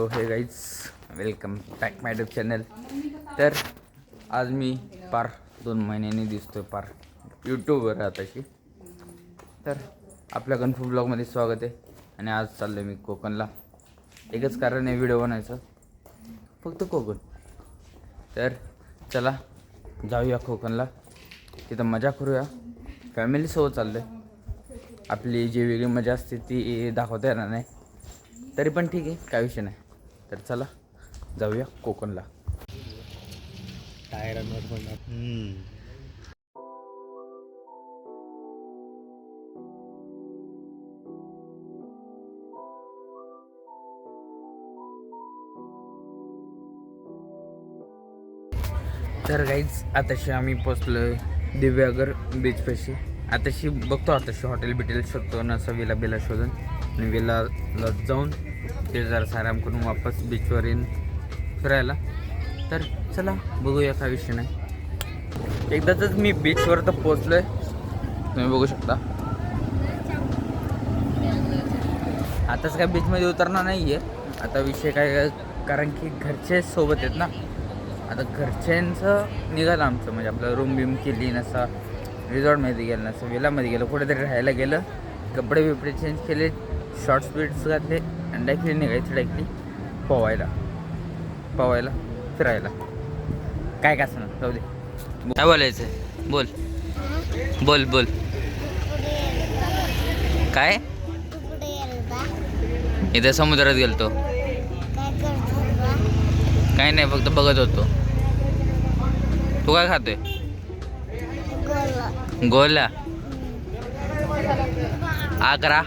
हे guys welcome back माय YouTube channel. तर आज मी पार 2 महिन्यांनी दिसतोय पार यूट्यूबवर आताशी. तर आपल्या कन्फर्म ब्लॉगमध्ये स्वागत आहे. आणि आज चाललो मी कोकणला. एकच कारण आहे व्हिडिओ बनायचं, फक्त कोकण. तर चला जाऊया कोकणला, तिथं मजा करूया. फॅमिलीसोबत चाललो आहे. आपली जी वेगळी मजा असते ती दाखवता येणार नाही, तरी पण ठीक आहे, काय विषय नाही. तर चला जाऊया कोकणला. टायरांवर पडणार. तर गाईज आताशी आम्ही पोचलो आहे दिव्यागर बीचपाशी. आताशी बघतो, आताशी हॉटेल बिटेल शोधतो ना, असं विला बिला शोधून आणि विलाला जाऊन ते जरा आराम करून वापस बीचवर येईन फिरायला. तर चला बघूया, काय विषय नाही. एकदाच मी बीचवर तर पोचलो आहे, तुम्ही बघू शकता. आताच काय बीचमध्ये उतरणार नाही आहे. आता विषय काय, कारण की घरचे सोबत आहेत ना. आता घरच्यांचं निघालं आमचं, म्हणजे आपलं रूम बिम केली नसा, रिसॉर्टमध्ये गेलं नसं, विलामध्ये गेलं, कुठेतरी राहायला गेलं, कपडे बिपडे चेंज केले, शॉर्ट्स बिट्स घातले आणि डायरेक्टली निघायचं, डायरेक्टली पवायला फिरायला. काय का असं जाऊ दे. काय बोलायचं, बोल बोल बोल. काय इथं समुद्रात गेलतो, काही नाही, फक्त बघत होतो. तू काय खातोय? गोला आग्रा.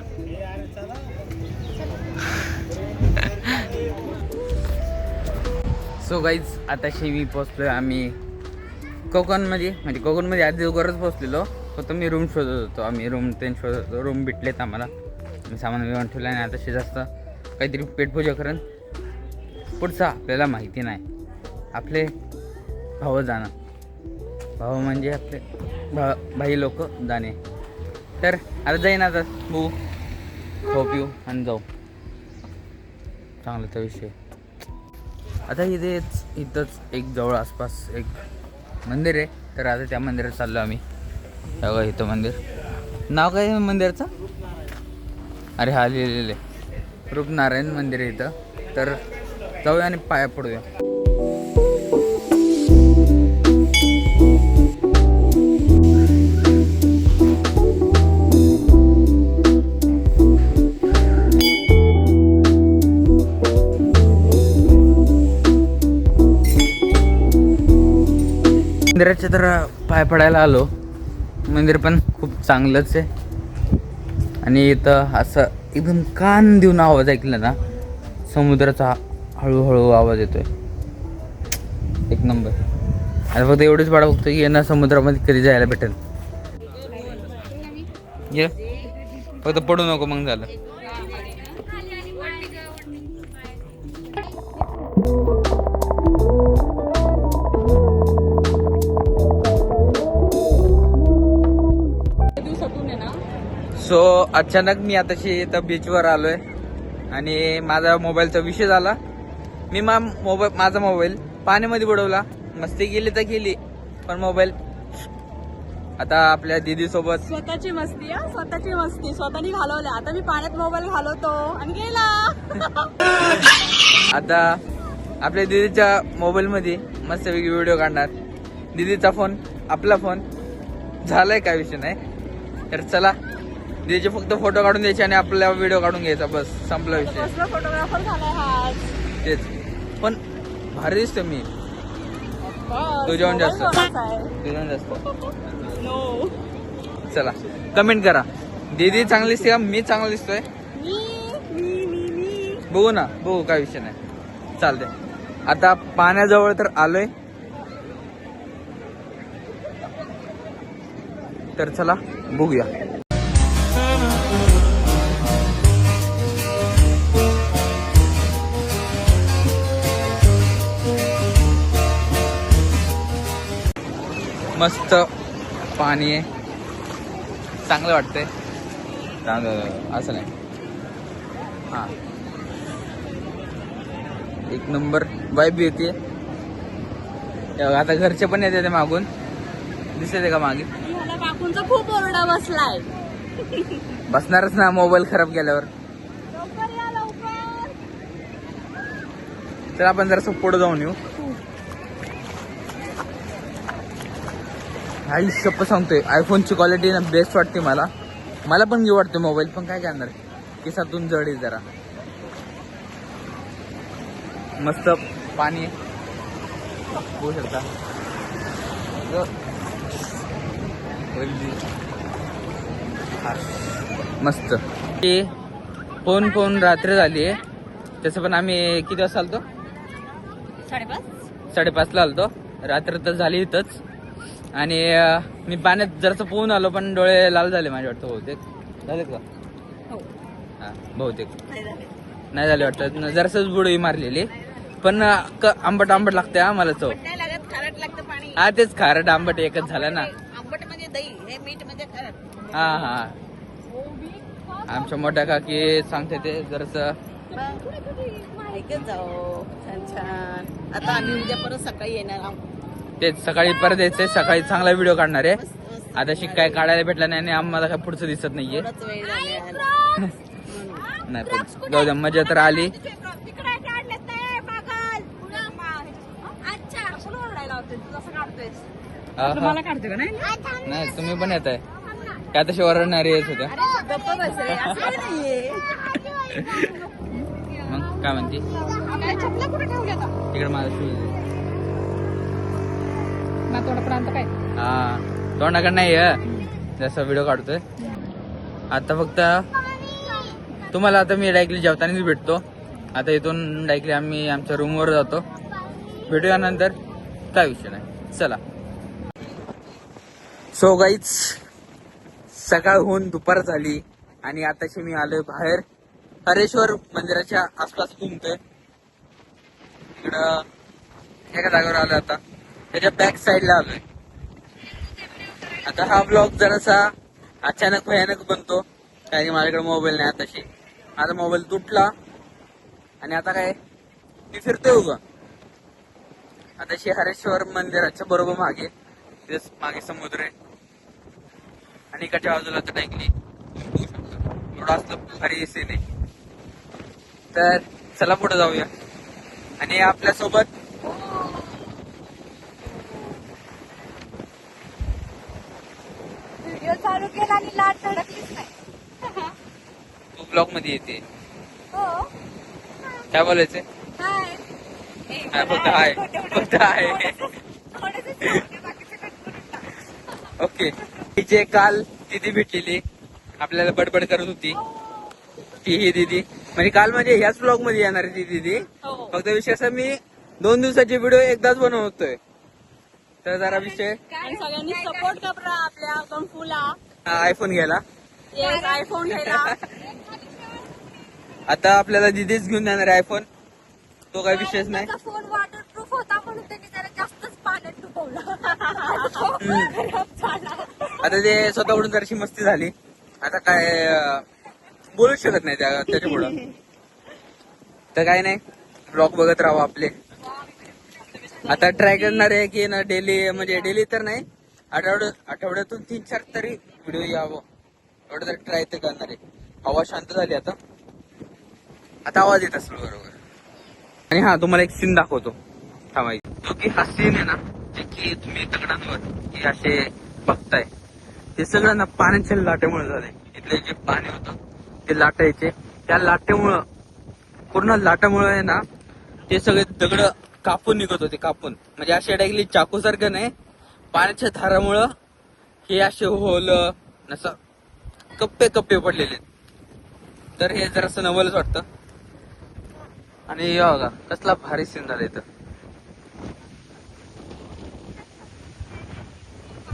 सो गाईज आताशी मी पोचलोय आम्ही कोकणमध्ये. म्हणजे कोकणमध्ये आधी उगरच पोचलेलो, फक्त मी रूम शोधत होतो. आम्ही रूम शोधत होतो, रूम भेटलेत आम्हाला. मी सामान विमान ठेवलं आणि आताशी जास्त काहीतरी पेटपूजा करेन. पुढचं आपल्याला माहिती नाही. आपले भाऊ जाणं, भाऊ म्हणजे आपले भाई लोक जाणे. तर आता जाईन, आता बघू, खाऊ पिऊ आणि जाऊ. चांगला तो विषय. आता इथंच एक जवळ आसपास एक मंदिर आहे, तर आता त्या मंदिरात चाललो आम्ही. बघा इथं मंदिर, नाव काय आहे मंदिराचं? अरे हा लिहिलेलं आहे, रूपनारायण मंदिर आहे इथं. तर जाऊया आणि पाया पडूया. मंदिराच्या तर पाय पडायला आलो. मंदिर पण खूप चांगलंच आहे. आणि इथं असं एकदम कान देऊन आवाज ऐकला ना, समुद्राचा हळूहळू आवाज येतोय, एक नंबर. आता फक्त एवढीच वाट बघतो की यांना समुद्रामध्ये कधी जायला भेटेल. ये फक्त पडू नको, मग झालं. सो अचानक मी आताशी इथं बीचवर आलोय आणि माझा मोबाईलचा विषय झाला. मी माझा मोबाईल पाण्यामध्ये बुडवला. मस्ती केली तर केली, पण मोबाईल आता आपल्या दीदी सोबत स्वतःची मस्ती स्वतःनी घालवल्या. आता मी पाण्यात मोबाईल घालवतो आणि गेला. आता आपल्या दीदीच्या मोबाईल मध्ये मस्त वेगळी व्हिडिओ काढणार. दीदीचा फोन, आपला फोन झालाय, काय विषय नाही. तर चला, दीदीचे फक्त फोटो काढून द्यायचे आणि आपला व्हिडिओ काढून घ्यायचा, बस संपला विषय. फोटोग्राफर झालाय हा. तेच, पण भारी दिसतो मी तुझ्याहून जास्त. चला कमेंट करा, दीदी चांगली दिसते का मी चांगला दिसतोय? बघू ना, बघू, काय विषय नाही, चालतंय. आता पाण्याजवळ तर आलोय, तर चला बघूया. मस्त पाणी आहे, चांगलं वाटतंय. चांगलं असं नाही, हां एक नंबर वाईब येते. आता घरचे पण येते ते मागून, दिसते का मागे. ह्याला काकूंचा खूप ओरडा बसलाय. बसणारच ना मोबाईल खराब केल्यावर. लवकर या लवकर. तर आपण जरा पुढे जाऊन येऊ. आई शप्प सांगतोय, आयफोनची क्वालिटी ना बेस्ट वाटते मला. मला पण घेऊ वाटते मोबाईल, पण काय करणार, केसातून जड आहे जरा. मस्त पाणी होऊ शकता. मस्त. फोन रात्र झाली आहे. तसं पण आम्ही किती वाजता आलतो? 5:30ला आलतो. रात्र तर झाली इथंच. आणि मी पाण्यात जरासं पोहून आलो, पण डोळे लाल झाले माझे वाटतं. बहुतेक झाले का? हा बहुतेक नाही झाले वाटतं. जरासंच बुडवी मारलेली, पण आंबट लागते हा मला चव. खारट लागतं पाणी. हा तेच, खारट आंबट एकच झालं ना. आंबट म्हणजे दही, हे मीठ म्हणजे खारट. हा आमच्या मोठ्या काकी सांगते ते जरासं. ऐकत जाओ. छान. आता आम्ही उद्या परत सकाळी येणार आहोत. तेच सकाळी परत यायचंय. सकाळी चांगला व्हिडिओ काढणार आहे. आता काय काढायला भेटला नाही आणि आम्हाला काय पुढचं दिसत नाहीये. नाही पण जाऊ द्या, मजा तर आली. नाही तुम्ही पण येत आहे काय, तशी ओरडणारी येत होत्या. मग काय म्हणते तिकडे माझा शूज. हा तोंडाकडे नाही जसं व्हिडिओ काढतोय. आता फक्त तुम्हाला आता मी डायरेक्टली जेवतानाच भेटतो. आता इथून डायरेक्टली आम्ही आमच्या रूमवर जातो. भेटूया नंतर, काय विषय नाही. चला. सो गाईज, सकाळ होऊन दुपार झाली आणि आताशी मी आलोय बाहेर. हरेश्वर मंदिराच्या आसपास घुमतोय. इकडं एका जागेवर आलोय. आता त्याच्या बॅक साईडला आलोय. आता हा ब्लॉग जरासा अचानक भयानक बनतो, कारण की माझ्याकडे मोबाईल नाही. आताशी माझा मोबाईल तुटला आणि आता काय मी फिरतोय उगा. आताशी हरेश्वर मंदिराच्या बरोबर मागे, तेच मागे समुद्र आहे आणि इकडच्या बाजूला तर ऐकली थोडं असलं भारी सीन आहे. तर चला पुढे जाऊया. आणि आपल्यासोबत व्हिडिओ चालू केला आणि लाट धडकलीच नाही. तू ब्लॉग मध्ये येते. हो. काय बोलायचंय? हाय. फक्त हाय. ओके. तिचे काल दिदी भेटलेली, आपल्याला बडबड करत होती. ही दिदी म्हणजे काल म्हणजे ह्याच ब्लॉग मध्ये येणार ती दिदी. फक्त विषय असा, मी 2 दिवसाचे व्हिडिओ एकदाच बनवतोय. तर जरा विषय, सगळ्यांनी सपोर्ट करा आपल्या कंफूला. आयफोन घ्यायला. येस, आयफोन घ्यायला. आता आपल्याला दिदीच घेऊन जाणार आहे आयफोन. तो काही विषयच नाही. फोन वॉटरप्रूफ होता म्हणून त्यांनी जरा जास्तच पाण्यात डुबवलं. आता ते स्वतःकडून जराशी मस्ती झाली. आता काय बोलूच शकत नाही त्याच्या पुढं. तर काय नाही, ब्लॉग बघत राहा आपले. आता ट्राय करणार आहे की ना डेली, म्हणजे डेली तर नाही, आठवड्यातून 3-4 तरी व्हिडिओ यावं एवढं तर ट्राय तर करणार आहे. हवा शांत झाली आता आवाज येत असेल बरोबर. आणि हा तुम्हाला एक सीन दाखवतो थांबायचं. जो की हा सीन आहे ना, जे की तुम्ही दगडांवर हे असे बघताय, ते सगळं ना पाण्याच्या लाटेमुळे झालंय. इथले जे पाणी होतं ते लाटायचे, त्या लाटेमुळं, पूर्ण लाटामुळे आहे ना, ते सगळे दगड कापून निघत होते. कापून म्हणजे असे डायरेक्टली चाकू सारखं नाही, पाण्याच्या धारामुळं हे असे होल असं कप्पे पडलेले. तर हे जरासं नवलच वाटतं. आणि बघा कसला भारी सीन झाला इथं.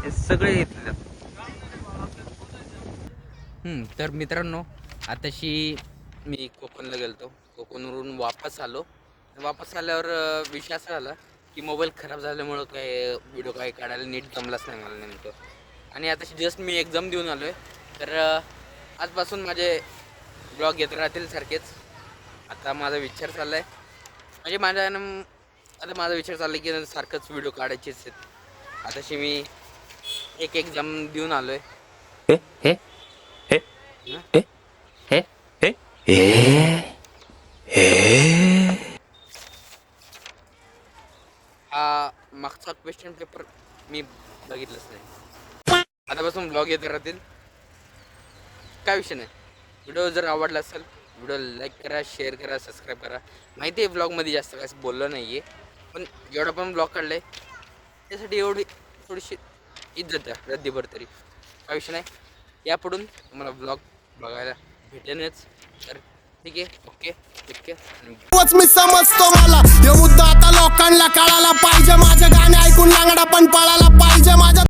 हे सगळे इथले. तर मित्रांनो, आताशी मी कोकणला गेलतो. कोकणवरून वापस आलो. वापस आल्यावर विषय असा झाला की मोबाईल खराब झाल्यामुळं काय व्हिडिओ काय काढायला नीट जमलाच नाही मला नेमकं. आणि आताशी जस्ट मी एक्झाम देऊन आलोय. तर आजपासून माझे ब्लॉग येत राहतील सारखेच. आता माझा विचार चाललाय म्हणजे आता माझा विचार चालला की सारखंच व्हिडिओ काढायचेच आहेत. आताशी मी एक एक्झाम देऊन आलोय. हा मागचा क्वेश्चन पेपर मी बघितलंच नाही. आतापासून ब्लॉग येत राहतील, काय विषय नाही. व्हिडिओ जर आवडला असेल व्हिडिओ लाईक करा, शेअर करा, सबस्क्राईब करा. माहिती आहे ब्लॉगमध्ये जास्त काय बोललो नाही आहे, पण जेवढा पण ब्लॉग काढला आहे त्यासाठी एवढी थोडीशी इज्जत द्या रद्दीभर तरी, काय विषय नाही. यापुढून तुम्हाला ब्लॉग बघायला भेटेनच. तर ठीक आहे, ओके ठीक आहे. मी समजतो मला हे मुद्दा आता लोकांना कळायला पाहिजे. माझे गाणे ऐकून लांगडा पण पळायला पाहिजे. माझ्या